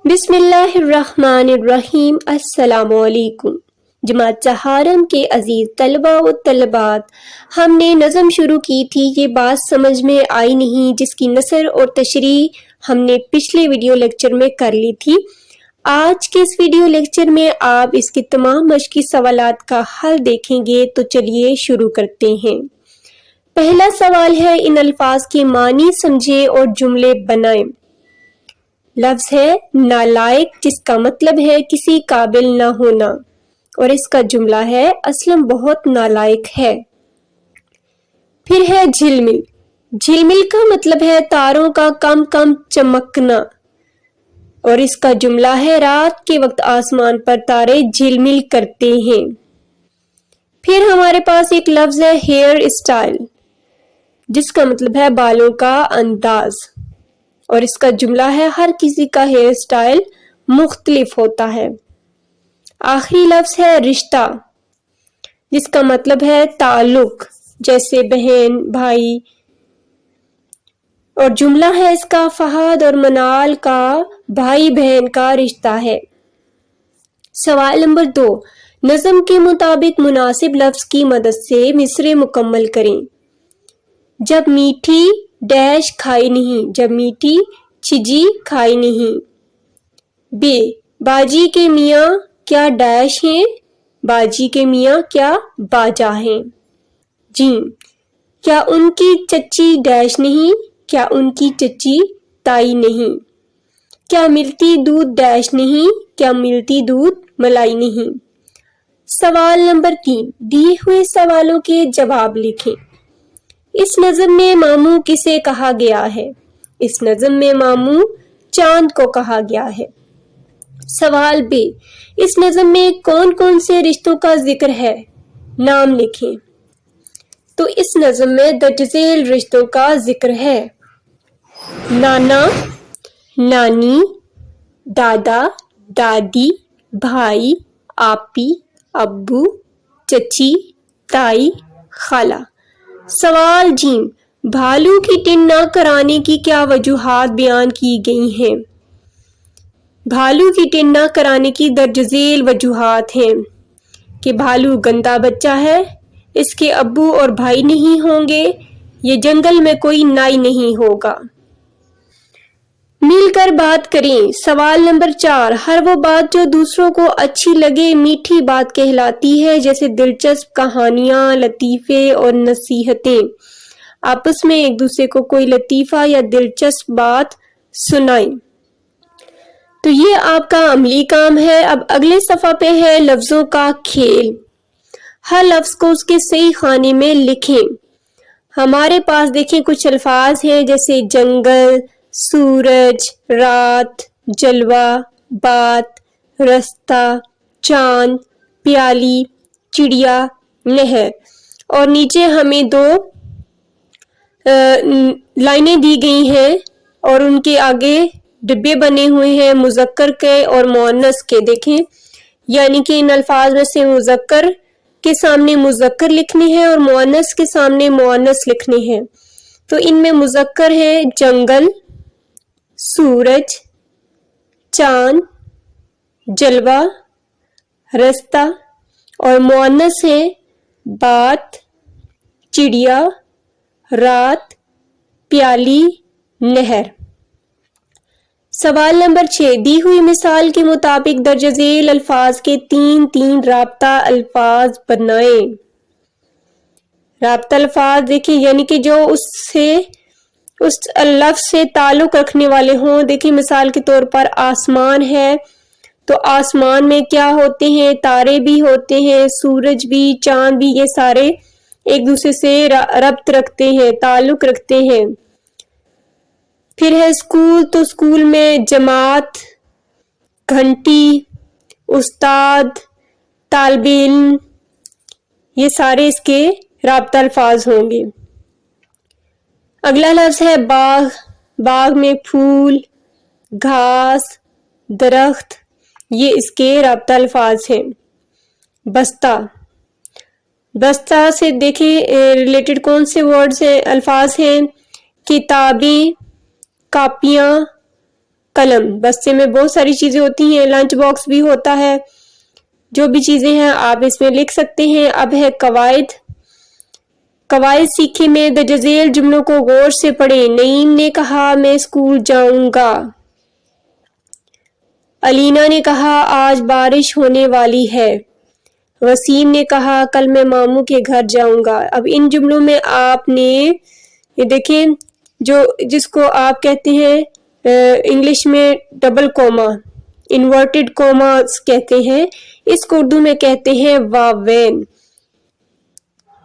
بسم اللہ الرحمن الرحیم۔ السلام علیکم جماعت چہارم کے عزیز طلباء و طلبات، ہم نے نظم شروع کی تھی، یہ بات سمجھ میں آئی نہیں، جس کی نثر اور تشریح ہم نے پچھلے ویڈیو لیکچر میں کر لی تھی۔ آج کے اس ویڈیو لیکچر میں آپ اس کے تمام مشقی سوالات کا حل دیکھیں گے، تو چلیے شروع کرتے ہیں۔ پہلا سوال ہے، ان الفاظ کے معنی سمجھیں اور جملے بنائیں۔ لفظ ہے نالائق، جس کا مطلب ہے کسی قابل نہ ہونا، اور اس کا جملہ ہے اسلم بہت نالائق ہے۔ پھر ہے جھلمل۔ جھلمل کا مطلب ہے تاروں کا کم کم چمکنا، اور اس کا جملہ ہے رات کے وقت آسمان پر تارے جھلمل کرتے ہیں۔ پھر ہمارے پاس ایک لفظ ہے ہیئر اسٹائل، جس کا مطلب ہے بالوں کا انداز، اور اس کا جملہ ہے ہر کسی کا ہیئر سٹائل مختلف ہوتا ہے۔ آخری لفظ ہے رشتہ، جس کا مطلب ہے تعلق، جیسے بہن بھائی، اور جملہ ہے اس کا فہد اور منال کا بھائی بہن کا رشتہ ہے۔ سوال نمبر 2، نظم کے مطابق مناسب لفظ کی مدد سے مصرعے مکمل کریں۔ جب میٹھی ڈیش کھائی نہیں، جب میٹھی چھجی کھائی نہیں۔ ب، باجی کے میاں کیا ڈیش ہیں، باجی کے میاں کیا باجا ہیں۔ ج، کیا ان کی چچی ڈیش نہیں، کیا ان کی چچی تائی نہیں۔ کیا ملتی دودھ ڈیش نہیں، کیا ملتی دودھ ملائی نہیں۔ سوال نمبر 3، دیے ہوئے سوالوں کے جواب لکھیں۔ اس نظم میں ماموں کسے کہا گیا ہے؟ اس نظم میں ماموں چاند کو کہا گیا ہے۔ سوال ب، اس نظم میں کون کون سے رشتوں کا ذکر ہے؟ نام لکھیں۔ تو اس نظم میں درج ذیل رشتوں کا ذکر ہے: نانا، نانی، دادا، دادی، بھائی، آپی، ابو، چچی، تائی، خالہ۔ سوال ج، بھالو کی ٹن نہ کرانے کی کیا وجوہات بیان کی گئی ہیں؟ بھالو کی ٹن نہ کرانے کی درج ذیل وجوہات ہیں کہ بھالو گندا بچہ ہے، اس کے ابو اور بھائی نہیں ہوں گے، یہ جنگل میں کوئی نائی نہیں ہوگا۔ مل کر بات کریں۔ سوال نمبر 4، ہر وہ بات جو دوسروں کو اچھی لگے میٹھی بات کہلاتی ہے، جیسے دلچسپ کہانیاں، لطیفے اور نصیحتیں۔ آپس میں ایک دوسرے کو کوئی لطیفہ یا دلچسپ بات سنائیں۔ تو یہ آپ کا عملی کام ہے۔ اب اگلے صفحہ پہ ہے لفظوں کا کھیل۔ ہر لفظ کو اس کے صحیح خانے میں لکھیں۔ ہمارے پاس دیکھیں کچھ الفاظ ہیں، جیسے جنگل، سورج، رات، جلوہ، بات، رستہ، چاند، پیالی، چڑیا، نہر، اور نیچے ہمیں 2 لائنیں دی گئی ہیں اور ان کے آگے ڈبے بنے ہوئے ہیں مذکر کے اور مؤنث کے۔ دیکھیں، یعنی کہ ان الفاظ میں سے مذکر کے سامنے مذکر لکھنے ہیں اور مؤنث کے سامنے مؤنث لکھنے ہیں۔ تو ان میں مذکر ہے جنگل، سورج، چاند، جلوہ، رستہ، اور مؤنث ہے بات، چڑیا، رات، پیالی، نہر۔ سوال نمبر 6، دی ہوئی مثال کے مطابق درج ذیل الفاظ کے 3 رابطہ الفاظ بنائیں۔ رابطہ الفاظ دیکھیں، یعنی کہ جو اس لفظ سے تعلق رکھنے والے ہوں۔ دیکھیں مثال کے طور پر آسمان ہے، تو آسمان میں کیا ہوتے ہیں؟ تارے بھی ہوتے ہیں، سورج بھی، چاند بھی، یہ سارے ایک دوسرے سے ربط رکھتے ہیں، تعلق رکھتے ہیں۔ پھر ہے اسکول، تو اسکول میں جماعت، گھنٹی، استاد، طالب علم، یہ سارے اس کے رابطہ الفاظ ہوں گے۔ اگلا لفظ ہے باغ۔ باغ میں پھول، گھاس، درخت، یہ اس کے رابطہ الفاظ ہیں۔ بستہ، بستہ سے دیکھیں ریلیٹڈ کون سے ورڈز ہیں، الفاظ ہیں؟ کتابیں، کاپیاں، قلم، بستے میں بہت ساری چیزیں ہوتی ہیں، لنچ باکس بھی ہوتا ہے، جو بھی چیزیں ہیں آپ اس میں لکھ سکتے ہیں۔ اب ہے قواعد۔ قواعد سیکھیں میں درج ذیل جملوں کو غور سے پڑھیں۔ نعیم نے کہا میں اسکول جاؤں گا۔ علینا نے کہا آج بارش ہونے والی ہے۔ وسیم نے کہا کل میں ماموں کے گھر جاؤں گا۔ اب ان جملوں میں آپ نے یہ دیکھیں، جس کو آپ کہتے ہیں انگلش میں ڈبل کوما، انورٹڈ کوما کہتے ہیں، اس کو اردو میں کہتے ہیں واوین۔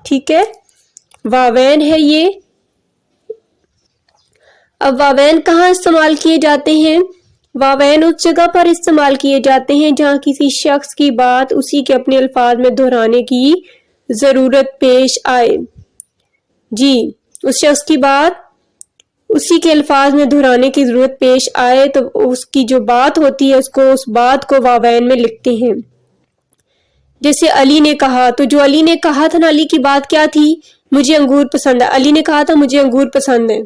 ٹھیک ہے، واوین ہے یہ۔ اب واوین کہاں استعمال کیے جاتے ہیں؟ واوین اس جگہ پر استعمال کیے جاتے ہیں جہاں کسی شخص کی بات اسی کے اپنے الفاظ میں دہرانے کی ضرورت پیش آئے۔ جی، اس شخص کی بات اسی کے الفاظ میں دہرانے کی ضرورت پیش آئے تو اس کی جو بات ہوتی ہے اس بات کو واوین میں لکھتے ہیں۔ جیسے علی نے کہا، تو جو علی نے کہا تھا نا، علی کی بات کیا تھی؟ مجھے انگور پسند ہے۔ علی نے کہا تھا مجھے انگور پسند ہے۔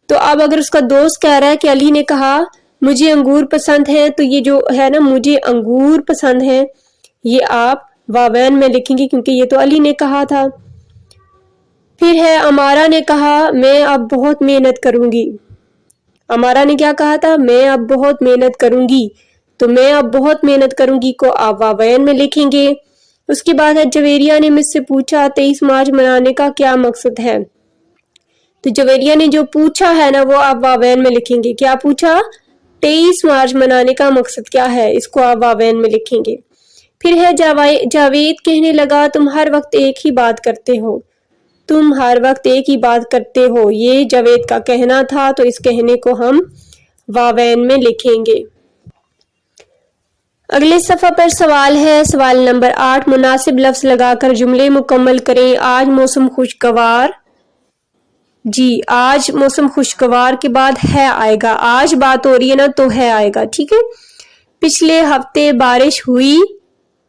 تو اب اگر اس کا دوست کہہ رہا ہے کہ علی نے کہا مجھے انگور پسند ہے، تو یہ جو ہے نا مجھے انگور پسند ہے، یہ آپ واوین میں لکھیں گے کیونکہ یہ تو علی نے کہا تھا۔ پھر ہے امارہ نے کہا میں اب بہت محنت کروں گی۔ امارہ نے کیا کہا تھا؟ میں اب بہت محنت کروں گی۔ تو میں اب بہت محنت کروں گی کو آپ واوین میں لکھیں گے۔ اس کے بعد ہے جویریہ نے مجھ سے پوچھا 23 مارچ منانے کا کیا مقصد ہے؟ تو جویریہ نے جو پوچھا ہے نا وہ آپ واوین میں لکھیں گے۔ کیا پوچھا؟ 23 مارچ منانے کا مقصد کیا ہے؟ اس کو آپ واوین میں لکھیں گے۔ پھر ہے جاوید کہنے لگا تم ہر وقت ایک ہی بات کرتے ہو۔ تم ہر وقت ایک ہی بات کرتے ہو، یہ جاوید کا کہنا تھا، تو اس کہنے کو ہم واوین میں لکھیں گے۔ اگلے صفحہ پر سوال ہے، سوال نمبر 8، مناسب لفظ لگا کر جملے مکمل کریں۔ آج موسم خوشگوار۔ جی، آج موسم خوشگوار کے بعد ہے آئے گا، آج بات ہو رہی ہے نا تو ہے آئے گا، ٹھیک ہے۔ پچھلے ہفتے بارش ہوئی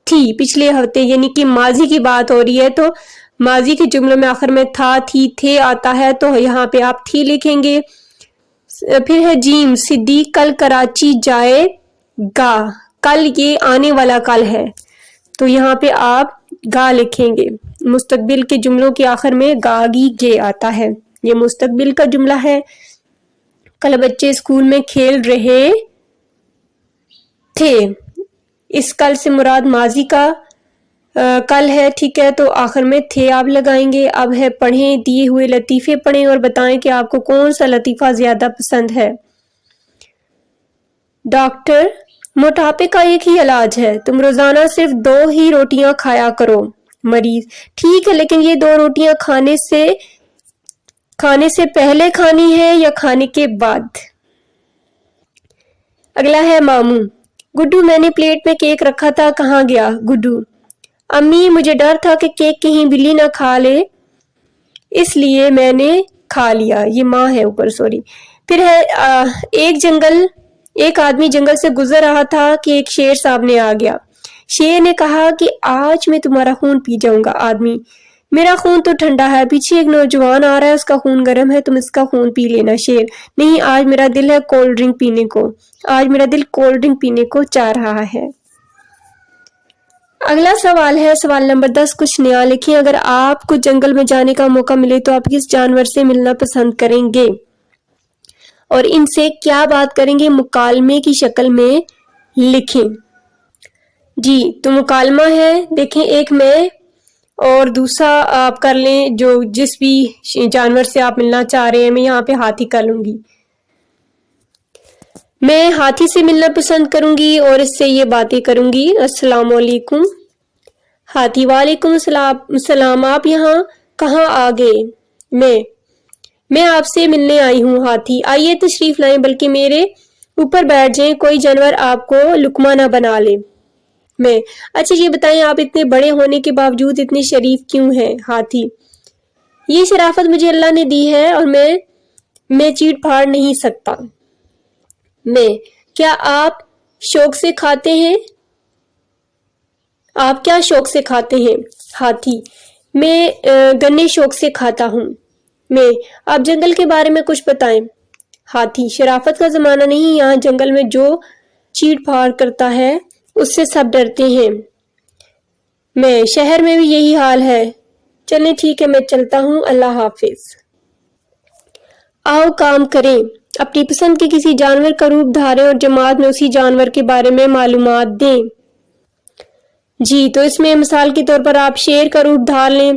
تھی، پچھلے ہفتے یعنی کہ ماضی کی بات ہو رہی ہے تو ماضی کے جملوں میں آخر میں تھا، تھی، تھے آتا ہے تو یہاں پہ آپ تھی لکھیں گے۔ پھر ہے جیم، صدیق کل کراچی جائے گا۔ کل یہ آنے والا کل ہے تو یہاں پہ آپ گا لکھیں گے۔ مستقبل کے جملوں کے آخر میں گا گی گے آتا ہے، یہ مستقبل کا جملہ ہے۔ کل بچے اسکول میں کھیل رہے تھے، اس کل سے مراد ماضی کا کل ہے، ٹھیک ہے، تو آخر میں تھے آپ لگائیں گے۔ اب ہے پڑھیں، دیے ہوئے لطیفے پڑھیں اور بتائیں کہ آپ کو کون سا لطیفہ زیادہ پسند ہے۔ ڈاکٹر، موٹاپے کا ایک ہی علاج ہے، تم روزانہ صرف 2 ہی روٹیاں کھایا کرو۔ مریض، ٹھیک ہے لیکن یہ 2 روٹیاں کھانے سے پہلے کھانی ہے یا کھانے کے بعد؟ اگلا ہے ماموں، گڈو میں نے پلیٹ میں کیک رکھا تھا، کہاں گیا؟ گڈو، امی مجھے ڈر تھا کہ کیک کہیں بلی نہ کھا لے اس لیے میں نے کھا لیا، یہ ماں ہے اوپر، سوری۔ پھر ہے ایک آدمی جنگل سے گزر رہا تھا کہ ایک شیر سامنے آ گیا۔ شیر نے کہا کہ آج میں تمہارا خون پی جاؤں گا۔ آدمی، میرا خون تو ٹھنڈا ہے، پیچھے ایک نوجوان آ رہا ہے، اس کا خون گرم ہے، تم اس کا خون پی لینا۔ شیر، نہیں، آج میرا دل ہے کولڈ ڈرنک پینے کو، آج میرا دل کولڈ ڈرنک پینے کو چاہ رہا ہے۔ اگلا سوال ہے، سوال نمبر 10، کچھ نیا لکھیں۔ اگر آپ کو جنگل میں جانے کا موقع ملے تو آپ کس جانور سے ملنا پسند کریں گے اور ان سے کیا بات کریں گے؟ مکالمے کی شکل میں لکھیں۔ جی، تو مکالمہ ہے، دیکھیں، ایک میں اور دوسرا آپ کر لیں جو جس بھی جانور سے آپ ملنا چاہ رہے ہیں۔ میں یہاں پہ ہاتھی کر لوں گی، میں ہاتھی سے ملنا پسند کروں گی اور اس سے یہ باتیں کروں گی۔ السلام علیکم۔ ہاتھی، وعلیکم السلام، آپ یہاں کہاں آ گئے؟ میں آپ سے ملنے آئی ہوں۔ ہاتھی، آئیے تشریف لائیں، بلکہ میرے اوپر بیٹھ جائیں، کوئی جانور آپ کو لقمہ نہ بنا لے۔ میں، اچھا یہ بتائیں آپ اتنے بڑے ہونے کے باوجود اتنے شریف کیوں ہیں؟ ہاتھی، یہ شرافت مجھے اللہ نے دی ہے اور میں چیڑ پھاڑ نہیں سکتا۔ میں، کیا آپ شوق سے کھاتے ہیں؟ آپ کیا شوق سے کھاتے ہیں؟ ہاتھی، میں گنے شوق سے کھاتا ہوں۔ میں، آپ جنگل کے بارے میں کچھ بتائیں۔ ہاتھی، شرافت کا زمانہ نہیں، یہاں جنگل میں جو چیڑ پھاڑ کرتا ہے اس سے سب ڈرتے ہیں۔ میں، شہر میں بھی یہی حال ہے۔ چلیں ٹھیک ہے، میں چلتا ہوں، اللہ حافظ۔ آؤ کام کریں، اپنی پسند کے کسی جانور کا روپ دھاریں اور جماعت میں اسی جانور کے بارے میں معلومات دیں۔ جی، تو اس میں مثال کے طور پر آپ شیر کا روپ دھار لیں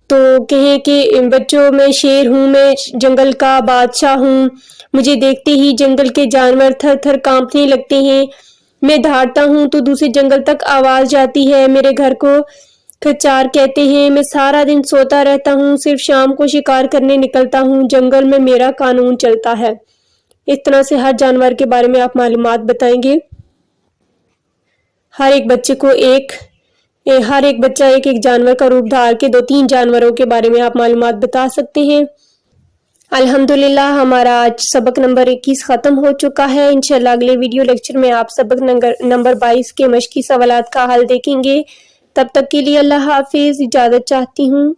تو کہیں کہ بچوں میں شیر ہوں، میں جنگل کا بادشاہ ہوں، مجھے دیکھتے ہی جنگل کے جانور تھر تھر کانپنے لگتے ہیں، میں دھاڑتا ہوں تو دوسرے جنگل تک آواز جاتی ہے، میرے گھر کو کھچار کہتے ہیں، میں سارا دن سوتا رہتا ہوں، صرف شام کو شکار کرنے نکلتا ہوں، جنگل میں میرا قانون چلتا ہے۔ اس طرح سے ہر جانور کے بارے میں آپ معلومات بتائیں گے۔ ہر ایک بچہ ایک جانور کا روپ دھار کے 2-3 جانوروں کے بارے میں آپ معلومات بتا سکتے ہیں۔ الحمدللہ ہمارا آج سبق نمبر 21 ختم ہو چکا ہے۔ انشاءاللہ اگلے ویڈیو لیکچر میں آپ سبق نمبر 22 کے مشقی سوالات کا حل دیکھیں گے۔ تب تک کے لیے اللہ حافظ، اجازت چاہتی ہوں۔